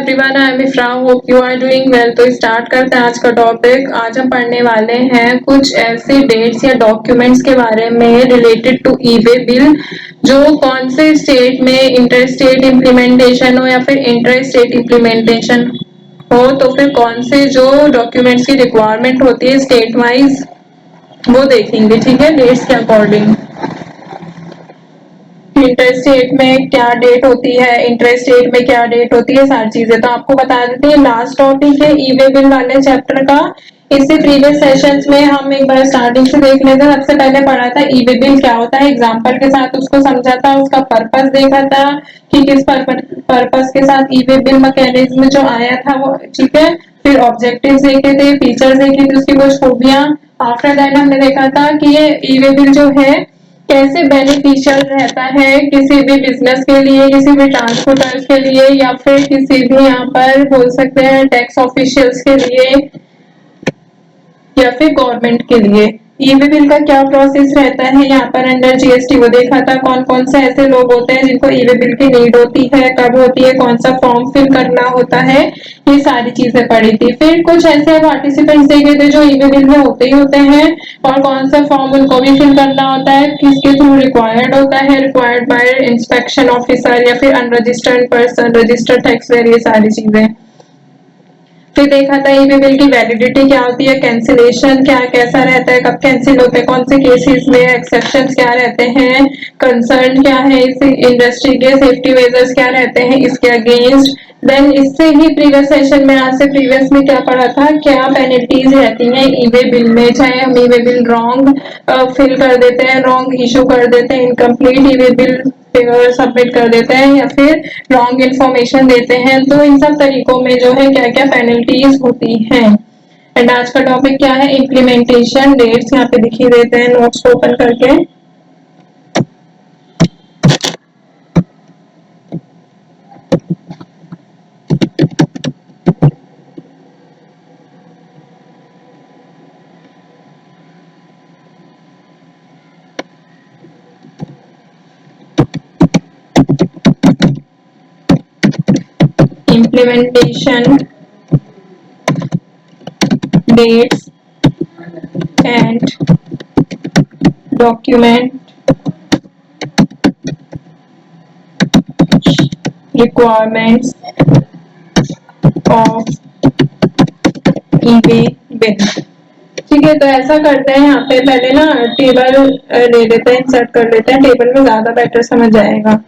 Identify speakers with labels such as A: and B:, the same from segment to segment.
A: Everyone, I am Ifra, hope you are doing well. तो start करते हैं आज का टॉपिक। आज हम पढ़ने वाले हैं कुछ ऐसे डेट्स या डॉक्यूमेंट्स के बारे में related to E way bill, जो कौन से स्टेट में इंटर स्टेट इम्प्लीमेंटेशन हो या फिर इंटर स्टेट इम्प्लीमेंटेशन हो, तो फिर कौन से जो डॉक्यूमेंट्स की रिक्वायरमेंट होती है स्टेट वाइज वो देखेंगे। ठीक है, डेट्स के अकॉर्डिंग इंटर स्टेट में क्या डेट होती है, इंटर स्टेट में क्या डेट होती है, सारी चीजें तो आपको बता देते हैं। लास्ट टॉपिक है ई वे बिल वाले चैप्टर का। इससे प्रीवियस सेशंस में हम एक बार स्टार्टिंग से देख लेते हैं। सबसे पहले पढ़ा था ई वे बिल क्या होता है, एग्जांपल के साथ उसको समझा था, उसका पर्पस देखा था कि किस पर्पस के साथ ई वे बिल मैकेनिज्म जो आया था वो। ठीक है, फिर ऑब्जेक्टिव्स देखे थे, फीचर्स देखे थे, उसकी कुछ खूबियां। आफ्टर दैट हमने देखा था कि ये ई वे बिल जो है कैसे बेनिफिशियल रहता है किसी भी बिजनेस के लिए, किसी भी ट्रांसपोर्टर्स के लिए, या फिर किसी भी यहाँ पर बोल सकते हैं टैक्स ऑफिशियल्स के लिए या फिर गवर्नमेंट के लिए। ई वे बिल का क्या प्रोसेस रहता है यहाँ पर अंडर जीएसटी वो देखा था। कौन कौन से ऐसे लोग होते हैं जिनको ई वे बिल की नीड होती है, कब होती है, कौन सा फॉर्म फिल करना होता है, ये सारी चीजें पढ़ी थी। फिर कुछ ऐसे पार्टिसिपेंट्स देखे थे जो ई वे बिल में होते ही होते हैं, और कौन सा फॉर्म उनको भी फिल करना होता है, किसके थ्रू रिक्वायर्ड होता है, रिक्वायर्ड बाय इंस्पेक्शन ऑफिसर या फिर अनरजिस्टर्ड पर्सन, रजिस्टर्ड टैक्सपेयर, ये सारी चीजें। फिर देखा था ई वे बिल की वैलिडिटी क्या होती है, कैंसिलेशन क्या कैसा रहता है, कब कैंसिल होते हैं, कौन से केसेस में, एक्सेप्शंस क्या रहते हैं, कंसर्न क्या है इस इंडस्ट्री के, सेफ्टी मेजर्स क्या रहते हैं इसके अगेंस्ट। देन इससे ही प्रीवियस सेशन में, आज से प्रीवियस में क्या पढ़ा था, क्या पेनल्टीज रहती हैं ई वे बिल में, चाहे हम ई वे बिल रॉन्ग फिल कर देते हैं, रॉन्ग इशू कर देते हैं, इनकम्प्लीट ई वे बिल सबमिट कर देते हैं, या फिर रॉन्ग इंफॉर्मेशन देते हैं, तो इन सब तरीकों में जो है क्या क्या पेनल्टीज होती हैं। एंड आज का टॉपिक क्या है, इम्प्लीमेंटेशन डेट्स। यहाँ पे दिखी देते हैं नोट्स को ओपन करके। Implementation dates and document requirements of e-way bill. ठीक है, तो ऐसा करते हैं, यहाँ पे पहले ना टेबल ले लेते हैं, इंसर्ट कर लेते हैं, टेबल में ज्यादा बेटर समझ आएगा।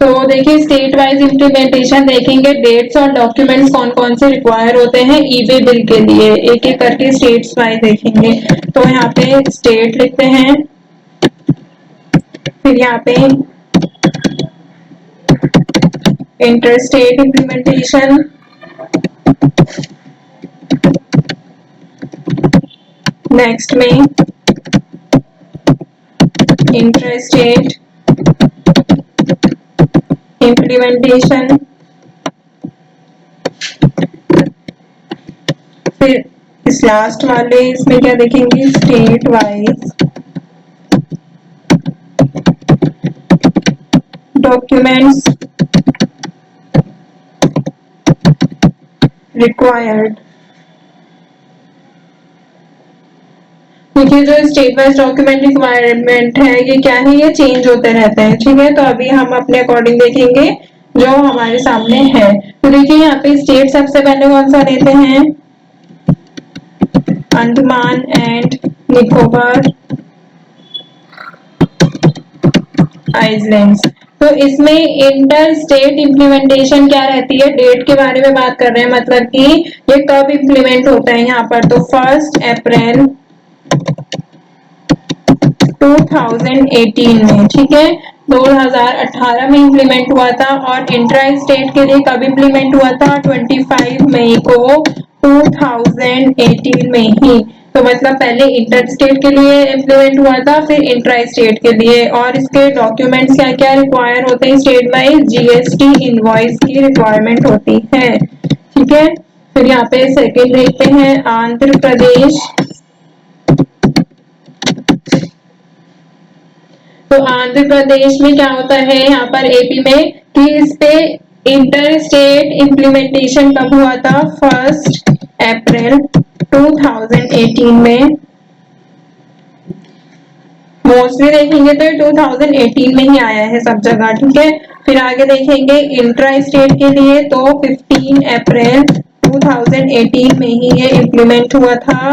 A: तो देखिए, स्टेट वाइज इम्प्लीमेंटेशन देखेंगे, डेट्स और डॉक्यूमेंट्स कौन कौन से रिक्वायर होते हैं ई वे बिल के लिए, एक एक करके स्टेट्स वाइज देखेंगे। तो यहाँ पे स्टेट लिखते हैं, फिर यहाँ पे इंटर स्टेट इम्प्लीमेंटेशन, नेक्स्ट में इंटर स्टेट इम्प्लीमेंटेशन, फिर इस लास्ट वाले इसमें क्या देखेंगे, स्टेट वाइज डॉक्यूमेंट्स रिक्वायर्ड। देखिए, जो स्टेट वाइज डॉक्यूमेंट रिक्वायरमेंट है ये क्या है, ये चेंज होते रहते हैं। ठीक है, तो अभी हम अपने अकॉर्डिंग देखेंगे जो हमारे सामने है। तो देखिए, यहाँ पे स्टेट सबसे पहले कौन सा लेते हैं, अंडमान एंड निकोबार आइलैंड्स। तो इसमें इंटर स्टेट इम्प्लीमेंटेशन क्या रहती है, डेट के बारे में बात कर रहे हैं, मतलब कि ये कब इम्प्लीमेंट होता है यहाँ पर। तो 1 अप्रैल 2018 में, ठीक है, 2018 में इम्प्लीमेंट हुआ था। और इंट्रा स्टेट के लिए कब इम्प्लीमेंट हुआ था, 25 मई को 2018 में ही। तो मतलब पहले इंटर स्टेट के लिए इम्प्लीमेंट हुआ था, फिर इंट्रा स्टेट के लिए। और इसके डॉक्यूमेंट्स क्या क्या रिक्वायर होते हैं स्टेट वाइज, जीएसटी इनवॉइस की रिक्वायरमेंट होती है। ठीक है, फिर यहाँ पे सेकेंड देखते हैं, आंध्र प्रदेश तो आंध्र प्रदेश में क्या होता है यहाँ पर एपी में कि इस पे इंटर स्टेट इम्प्लीमेंटेशन कब हुआ था? 1 अप्रैल 2018 में। मोस्टली देखेंगे तो 2018 में ही आया है सब जगह, ठीक है। फिर आगे देखेंगे इंट्रा स्टेट के लिए तो 15 अप्रैल 2018 में ही ये इम्प्लीमेंट हुआ था।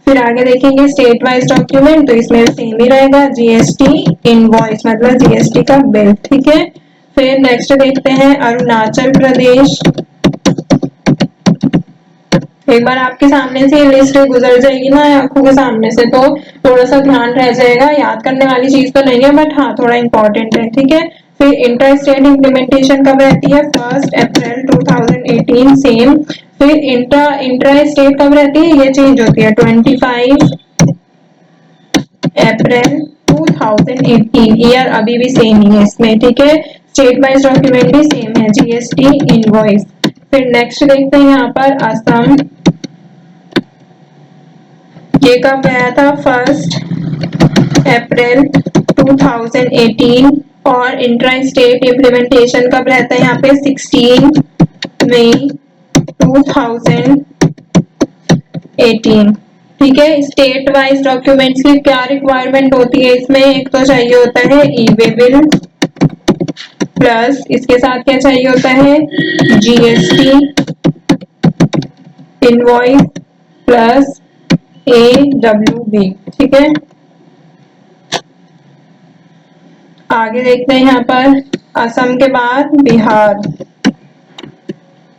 A: फिर आगे देखेंगे स्टेट वाइज डॉक्यूमेंट, तो इसमें सेम ही रहेगा, जीएसटी इनवॉइस मतलब जीएसटी का बिल, ठीक है। फिर नेक्स्ट देखते हैं अरुणाचल प्रदेश। एक बार आपके सामने से लिस्ट गुजर जाएगी ना आंखों के सामने से, तो थोड़ा सा ध्यान रह जाएगा, याद करने वाली चीज तो नहीं है बट हाँ थोड़ा इंपॉर्टेंट है, ठीक है। फिर इंटर स्टेट इम्प्लीमेंटेशन कब रहती है? 1 अप्रैल 2018 सेम। फिर इंट्रा स्टेट कब रहती है? ये चेंज होती है 25 अप्रैल 2018। ईयर अभी भी सेम ही है इसमें, ठीक है। स्टेट वाइज डॉक्यूमेंट भी सेम है, जीएसटी इनवॉइस। फिर नेक्स्ट देखते हैं यहाँ पर असम। ये कब गया था? 1 अप्रैल 2018। और इंट्रा स्टेट इम्प्लीमेंटेशन कब रहता है यहाँ पे? 16 मई 2018, ठीक है। स्टेट वाइज डॉक्यूमेंट्स की क्या रिक्वायरमेंट होती है इसमें? एक तो चाहिए होता है ई वे बिल, प्लस इसके साथ क्या चाहिए होता है? जीएसटी इनवॉइस प्लस AWB, ठीक है। आगे देखते हैं यहाँ पर असम के बाद बिहार।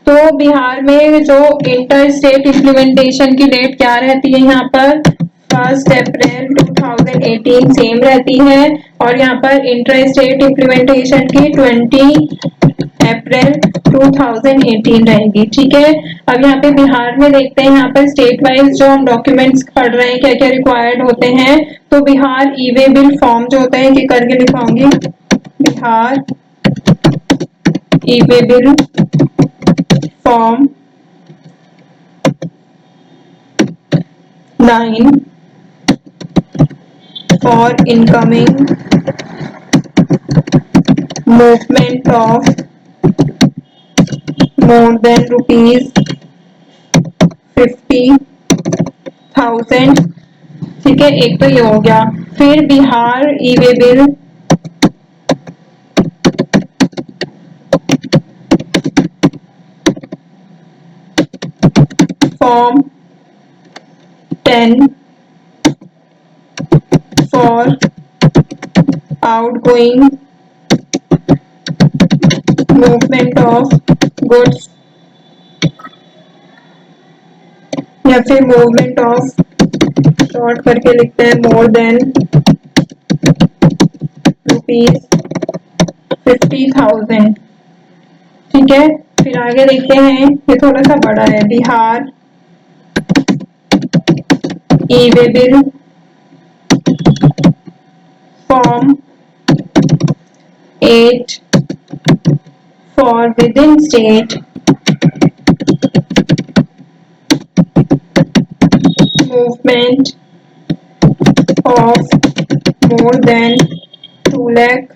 A: तो बिहार में जो इंटर स्टेट इम्प्लीमेंटेशन की डेट क्या रहती है यहाँ पर? 1 अप्रैल 2018 सेम रहती है। और यहाँ पर इंटर स्टेट इम्प्लीमेंटेशन की 20 अप्रैल 2018 रहेगी, ठीक है। अब यहाँ पे बिहार में देखते हैं यहाँ पर स्टेट वाइज जो हम डॉक्यूमेंट्स पढ़ रहे हैं क्या क्या रिक्वायर्ड होते हैं। तो Bihar e way bill form जो होता है कि करके लिखाऊंगी, Bihar e way bill form 9 for incoming movement of more than ₹50,000, ठीक है। एक तो ये हो गया। फिर Bihar e way bill form 10 for outgoing movement of goods या फिर मूवमेंट ऑफ, शॉर्ट करके लिखते हैं, मोर देन ₹50,000, ठीक है। फिर आगे देखते हैं, ये थोड़ा सा बड़ा है, Bihar e way bill form 8 for within state movement of more than 2 lakh.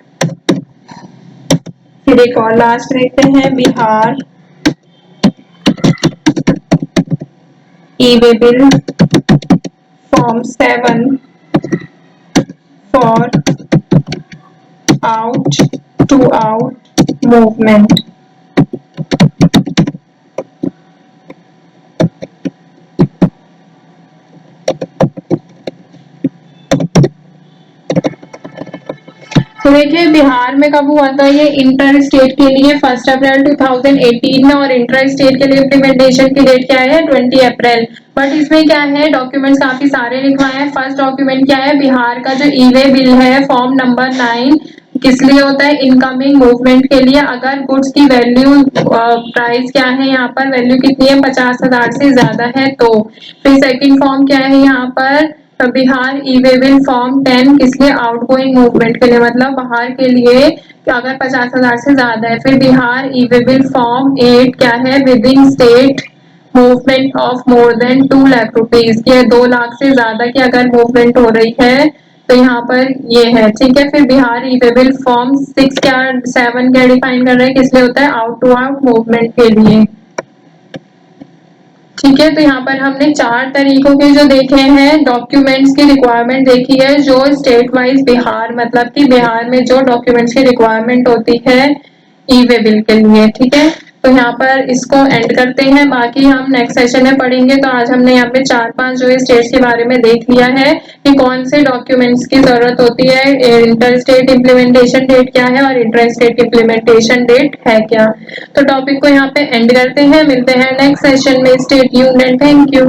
A: फिर एक और लास्ट देखते हैं, Bihar e way bill form 7 for out to out movement. तो देखिए बिहार में कब हुआ था ये इंटर स्टेट के लिए? 1 अप्रैल 2018 में। और इंटर स्टेट के लिए इम्प्लीमेंटेशन की डेट क्या है? 20 अप्रैल। बट इसमें क्या है, डॉक्यूमेंट्स काफी सारे लिखवाए हैं। फर्स्ट डॉक्यूमेंट क्या है? बिहार का जो ई वे बिल है फॉर्म नंबर 9, किस लिए होता है? इनकमिंग मूवमेंट के लिए। अगर गुड्स की वैल्यू प्राइस क्या है यहाँ पर, वैल्यू कितनी है? 50,000 से ज्यादा है तो। फिर सेकंड फॉर्म क्या है यहाँ पर? Bihar e way bill form 10, किस लिए? आउटगोइंग मूवमेंट के लिए, मतलब बाहर के लिए अगर 50,000 से ज्यादा है। फिर Bihar e way bill form 8 क्या है? With in state movement of more than 2 lakh rupees, ये 2 लाख से ज्यादा की अगर मूवमेंट हो रही है तो यहाँ पर ये है, ठीक है। फिर बिहार ई-वे-बिल फॉर्म 6 क्या 7 क्या डिफाइन कर रहे हैं, किस लिए होता है, आउट टू आउट मूवमेंट के लिए, ठीक है। तो यहाँ पर हमने 4 तरीकों के जो देखे हैं डॉक्यूमेंट्स की रिक्वायरमेंट देखी है, जो स्टेट वाइज बिहार मतलब कि बिहार में जो डॉक्यूमेंट्स की रिक्वायरमेंट होती है ई-वे-बिल के लिए, ठीक है। तो यहाँ पर इसको एंड करते हैं, बाकी हम नेक्स्ट सेशन में पढ़ेंगे। तो आज हमने यहाँ पे 4-5 जो स्टेट्स के बारे में देख लिया है कि कौन से डॉक्यूमेंट्स की जरूरत होती है, इंटर स्टेट इम्प्लीमेंटेशन डेट क्या है और इंटर स्टेट इम्प्लीमेंटेशन डेट है क्या। तो टॉपिक को यहाँ पे एंड करते हैं, मिलते हैं नेक्स्ट सेशन में। Stay tuned and thank you.